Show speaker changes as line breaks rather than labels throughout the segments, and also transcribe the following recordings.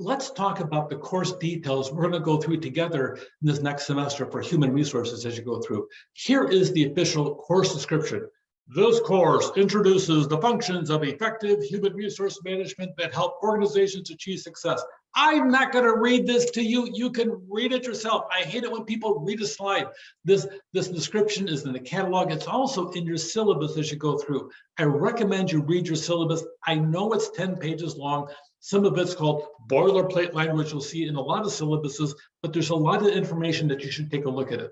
Let's talk about the course details we're going to go through together in this next semester for human resources as you go through. Here is the official course description. This course introduces the functions of effective human resource management that help organizations achieve success. I'm not going to read this to you. You can read it yourself. I hate it when people read a slide. This description is in the catalog. It's also in your syllabus as you go through. I recommend you read your syllabus. I know it's 10 pages long. Some of it's called boilerplate language you'll see in a lot of syllabuses, but there's a lot of information that you should take a look at it.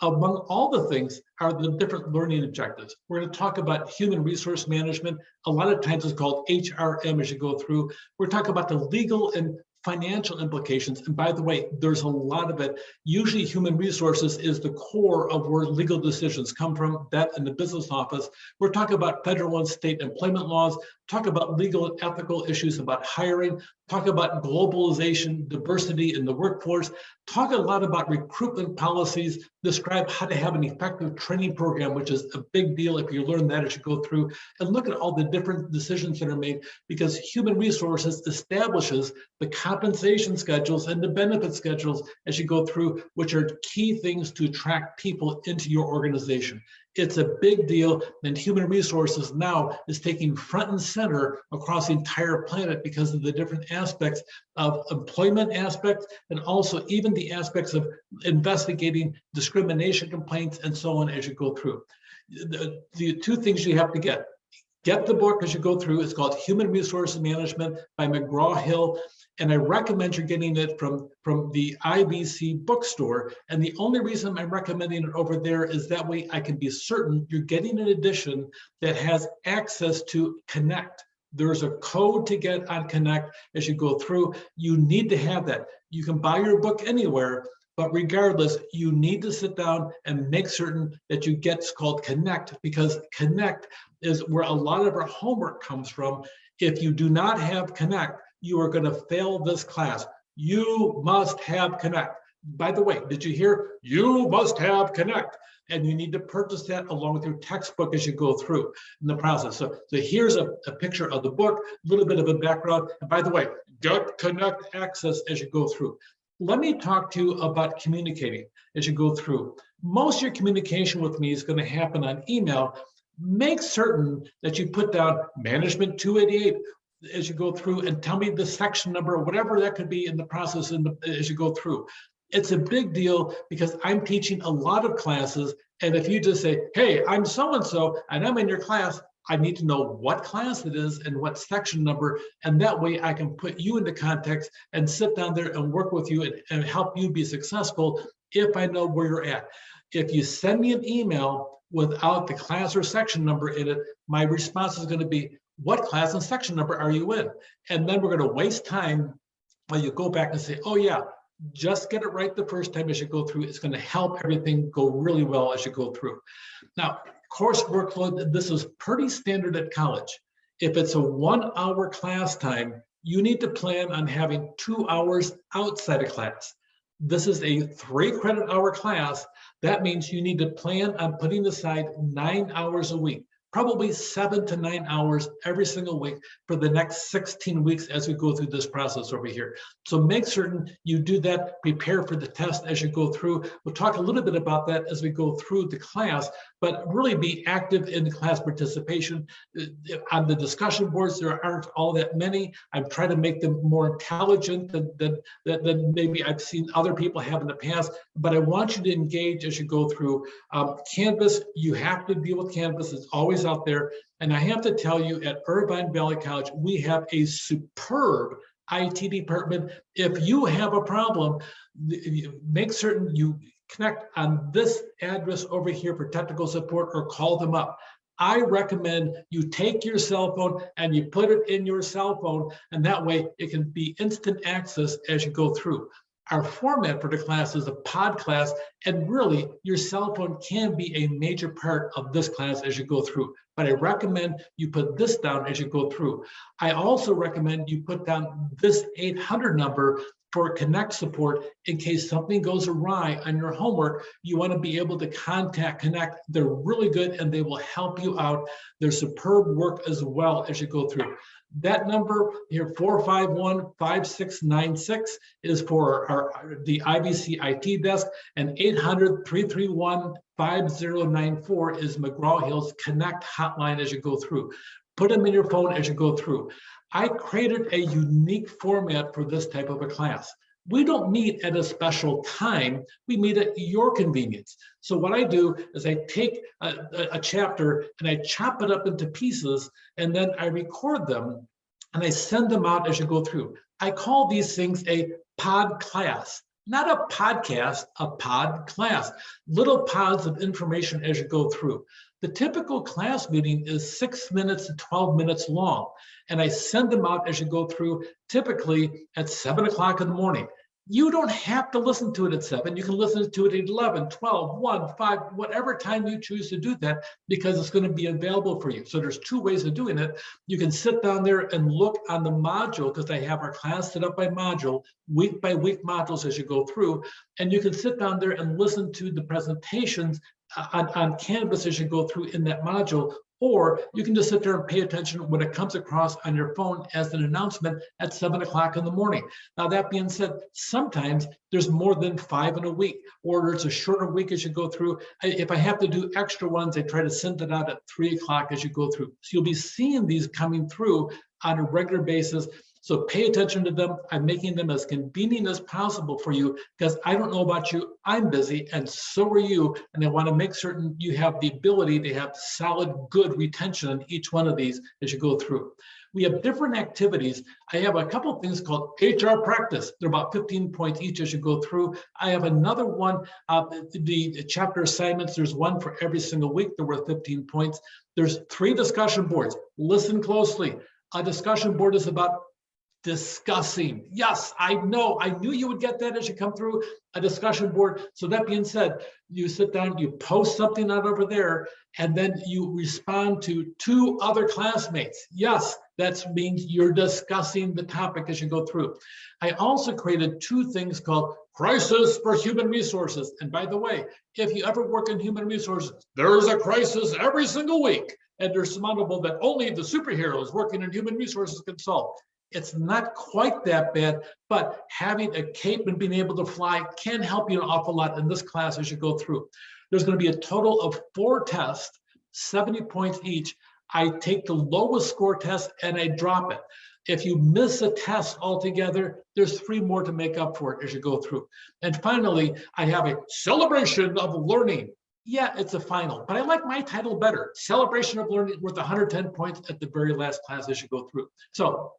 Among all the things are the different learning objectives. We're going to talk about human resource management. A lot of times it's called HRM as you go through. We're talking about the legal and financial implications. And by the way, there's a lot of it. Usually human resources is the core of where legal decisions come from, that in the business office. We're talking about federal and state employment laws, talk about legal and ethical issues about hiring, talk about globalization, diversity in the workforce, talk a lot about recruitment policies, describe how to have an effective training program, which is a big deal if you learn that as you go through, and look at all the different decisions that are made, because human resources establishes the compensation schedules and the benefit schedules as you go through, which are key things to attract people into your organization. It's a big deal, and human resources now is taking front and center across the entire planet because of the different aspects of employment aspects, and also even the aspects of investigating discrimination complaints and so on as you go through. The two things you have to get the book as you go through. It's called Human Resources Management by McGraw-Hill. And I recommend you're getting it from the IBC bookstore. And the only reason I'm recommending it over there is that way I can be certain you're getting an edition that has access to Connect. There's a code to get on Connect as you go through. You need to have that. You can buy your book anywhere, but regardless, you need to sit down and make certain that you get what's called Connect, because Connect is where a lot of our homework comes from. If you do not have Connect, you are going to fail this class. You must have Connect. By the way, did you hear? You must have Connect. And you need to purchase that along with your textbook as you go through in the process. So here's a picture of the book, a little bit of a background. And by the way, get Connect access as you go through. Let me talk to you about communicating as you go through. Most of your communication with me is going to happen on email. Make certain that you put down Management 288 as you go through and tell me the section number or whatever that could be in the process as you go through. It's a big deal because I'm teaching a lot of classes. And if you just say, hey, I'm so-and-so and I'm in your class, I need to know what class it is and what section number. And that way I can put you into context and sit down there and work with you and help you be successful if I know where you're at. If you send me an email without the class or section number in it, my response is going to be, what class and section number are you in? And then we're going to waste time while you go back and say, oh yeah, just get it right the first time as you go through. It's going to help everything go really well as you go through. Now, course workload, this is pretty standard at college. If it's a 1 hour class time, you need to plan on having 2 hours outside of class. This is a 3 credit hour class. That means you need to plan on putting aside 9 hours a week. Probably 7 to 9 hours every single week for the next 16 weeks as we go through this process over here. So make certain you do that, prepare for the test as you go through. We'll talk a little bit about that as we go through the class, but really be active in the class participation. On the discussion boards, there aren't all that many. I'm trying to make them more intelligent than maybe I've seen other people have in the past, but I want you to engage as you go through. Canvas, you have to deal with Canvas. It's always out there. And I have to tell you, at Irvine Valley College, we have a superb IT department. If you have a problem, make certain you connect on this address over here for technical support or call them up. I recommend you take your cell phone and you put it in your cell phone, and that way it can be instant access as you go through. Our format for the class is a pod class, and really your cell phone can be a major part of this class as you go through. But I recommend you put this down as you go through. I also recommend you put down this 800 number for Connect support in case something goes awry on your homework. You want to be able to contact Connect. They're really good and they will help you out. They're superb work as well as you go through. That number here, 451-5696, is for the IVC IT desk, and 800-331-5094 is McGraw-Hill's Connect hotline as you go through. Put them in your phone as you go through. I created a unique format for this type of a class. We don't meet at a special time. We meet at your convenience. So what I do is I take a chapter and I chop it up into pieces, and then I record them and I send them out as you go through. I call these things a pod class, not a podcast, a pod class, little pods of information as you go through. The typical class meeting is 6 minutes to 12 minutes long, and I send them out as you go through, typically at 7 o'clock in the morning. You don't have to listen to it at 7. You can listen to it at 11, 12, 1, 5, whatever time you choose to do that, because it's going to be available for you. So there's two ways of doing it. You can sit down there and look on the module, because I have our class set up by module, week by week modules as you go through, and you can sit down there and listen to the presentations on Canvas as you go through in that module, or you can just sit there and pay attention when it comes across on your phone as an announcement at 7 o'clock in the morning. Now, that being said, sometimes there's more than 5 in a week, or it's a shorter week as you go through. If I have to do extra ones, I try to send it out at 3 o'clock as you go through. So you'll be seeing these coming through on a regular basis. So pay attention to them. I'm making them as convenient as possible for you, because I don't know about you, I'm busy, and so are you. And I want to make certain you have the ability to have solid, good retention on each one of these as you go through. We have different activities. I have a couple of things called HR practice. They're about 15 points each as you go through. I have another one, the chapter assignments. There's one for every single week. They're worth 15 points. There's 3 discussion boards. Listen closely. A discussion board is about discussing. Yes, I know. I knew you would get that as you come through a discussion board. So that being said, you sit down, you post something out over there, and then you respond to 2 other classmates. Yes, that means you're discussing the topic as you go through. I also created 2 things called Crisis for Human Resources. And by the way, if you ever work in human resources, there's a crisis every single week, and they're surmountable that only the superheroes working in human resources can solve. It's not quite that bad, but having a cape and being able to fly can help you an awful lot in this class as you go through. There's going to be a total of 4 tests, 70 points each. I take the lowest score test and I drop it. If you miss a test altogether, there's 3 more to make up for it as you go through. And finally, I have a celebration of learning. Yeah, it's a final, but I like my title better. Celebration of learning, worth 110 points at the very last class as you go through. So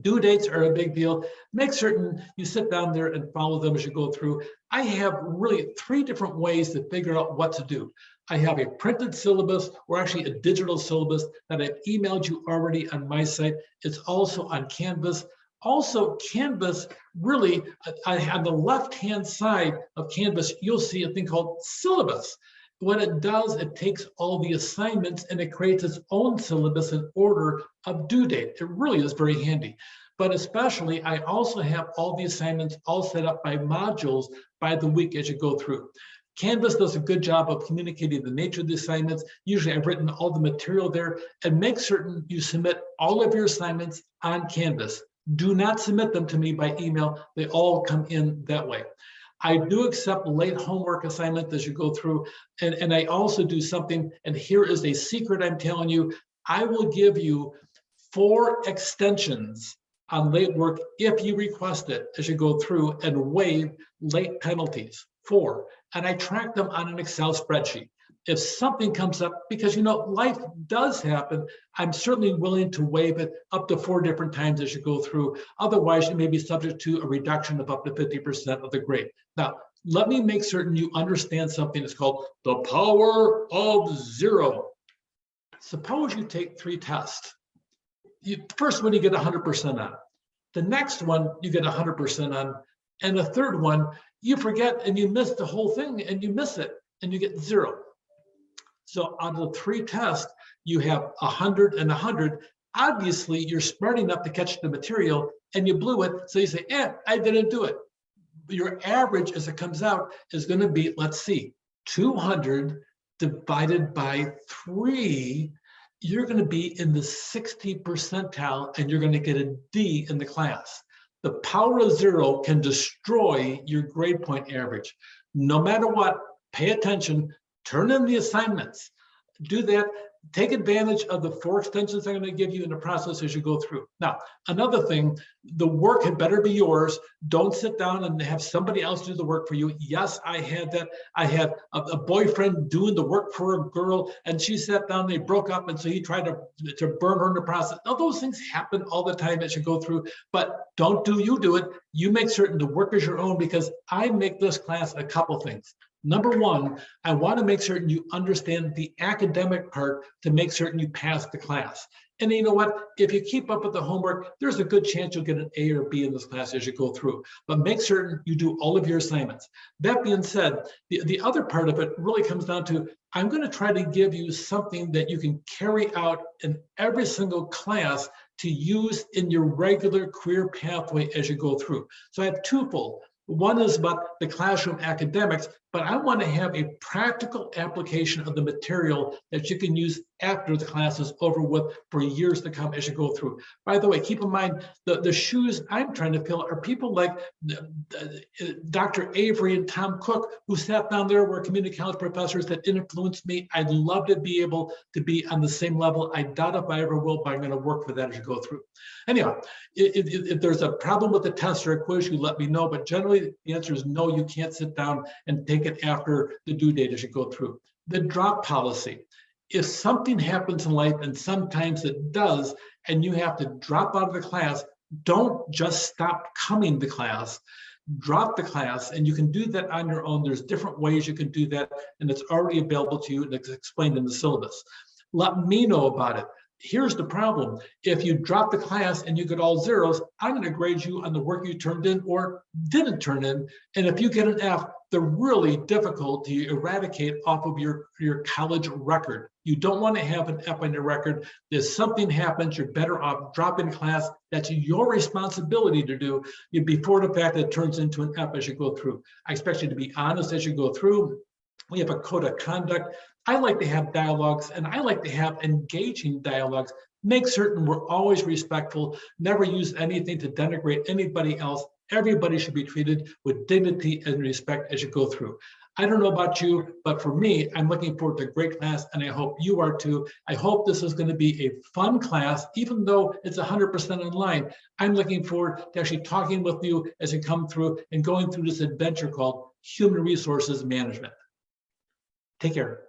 due dates are a big deal. Make certain you sit down there and follow them as you go through. I have really 3 different ways to figure out what to do. I have a printed syllabus, or actually a digital syllabus, that I've emailed you already on my site. It's also on Canvas. Also, Canvas, really, on the left-hand side of Canvas, you'll see a thing called syllabus. What it does, it takes all the assignments and it creates its own syllabus in order of due date. It really is very handy. But especially, I also have all the assignments all set up by modules by the week as you go through. Canvas does a good job of communicating the nature of the assignments. Usually I've written all the material there, and make certain you submit all of your assignments on Canvas. Do not submit them to me by email. They all come in that way. I do accept late homework assignments as you go through, and I also do something, and here is a secret I'm telling you. I will give you 4 extensions on late work if you request it as you go through, and waive late penalties. 4, and I track them on an Excel spreadsheet. If something comes up, because life does happen, I'm certainly willing to waive it up to 4 different times as you go through. Otherwise, you may be subject to a reduction of up to 50% of the grade. Now, let me make certain you understand something that's called the power of 0. Suppose you take 3 tests. First one you get 100% on. The next one you get 100% on. And the third one, you forget and you miss the whole thing and you miss it and you get 0. So on the 3 tests, you have 100 and 100. Obviously, you're smart enough to catch the material and you blew it. So you say, I didn't do it. Your average as it comes out is going to be, let's see, 200 divided by 3. You're going to be in the 60 percentile and you're going to get a D in the class. The power of 0 can destroy your grade point average. No matter what, pay attention, turn in the assignments, do that. Take advantage of the 4 extensions I'm going to give you in the process as you go through. Now, another thing, the work had better be yours. Don't sit down and have somebody else do the work for you. Yes, I had that. I had a boyfriend doing the work for a girl, and she sat down, they broke up, and so he tried to burn her in the process. Now, those things happen all the time as you go through, but don't you do it. You make certain the work is your own, because I make this class a couple things. Number one, I want to make certain you understand the academic part to make certain you pass the class. And you know what? If you keep up with the homework, there's a good chance you'll get an A or B in this class as you go through. But make certain you do all of your assignments. That being said, the other part of it really comes down to, I'm going to try to give you something that you can carry out in every single class to use in your regular career pathway as you go through. So I have twofold. One is about the classroom academics, but I want to have a practical application of the material that you can use after the class is over with for years to come as you go through. By the way, keep in mind, the shoes I'm trying to fill are people like Dr. Avery and Tom Cook, who sat down there, were community college professors that influenced me. I'd love to be able to be on the same level. I doubt if I ever will, but I'm going to work for that as you go through. Anyhow, if there's a problem with the test or a quiz, you let me know, but generally the answer is no, you can't sit down and take it after the due date as you go through. The drop policy. If something happens in life, and sometimes it does, and you have to drop out of the class, don't just stop coming to class. Drop the class, and you can do that on your own. There's different ways you can do that, and it's already available to you, and it's explained in the syllabus. Let me know about it. Here's the problem. If you drop the class and you get all zeros, I'm going to grade you on the work you turned in or didn't turn in. And if you get an F, they're really difficult to eradicate off of your college record. You don't want to have an F on your record. If something happens, you're better off dropping class. That's your responsibility to do before the fact that it turns into an F as you go through. I expect you to be honest as you go through. We have a code of conduct. I like to have dialogues, and I like to have engaging dialogues. Make certain we're always respectful, never use anything to denigrate anybody else. Everybody should be treated with dignity and respect as you go through. I don't know about you, but for me, I'm looking forward to a great class, and I hope you are too. I hope this is going to be a fun class, even though it's 100% online. I'm looking forward to actually talking with you as you come through and going through this adventure called Human Resources Management. Take care.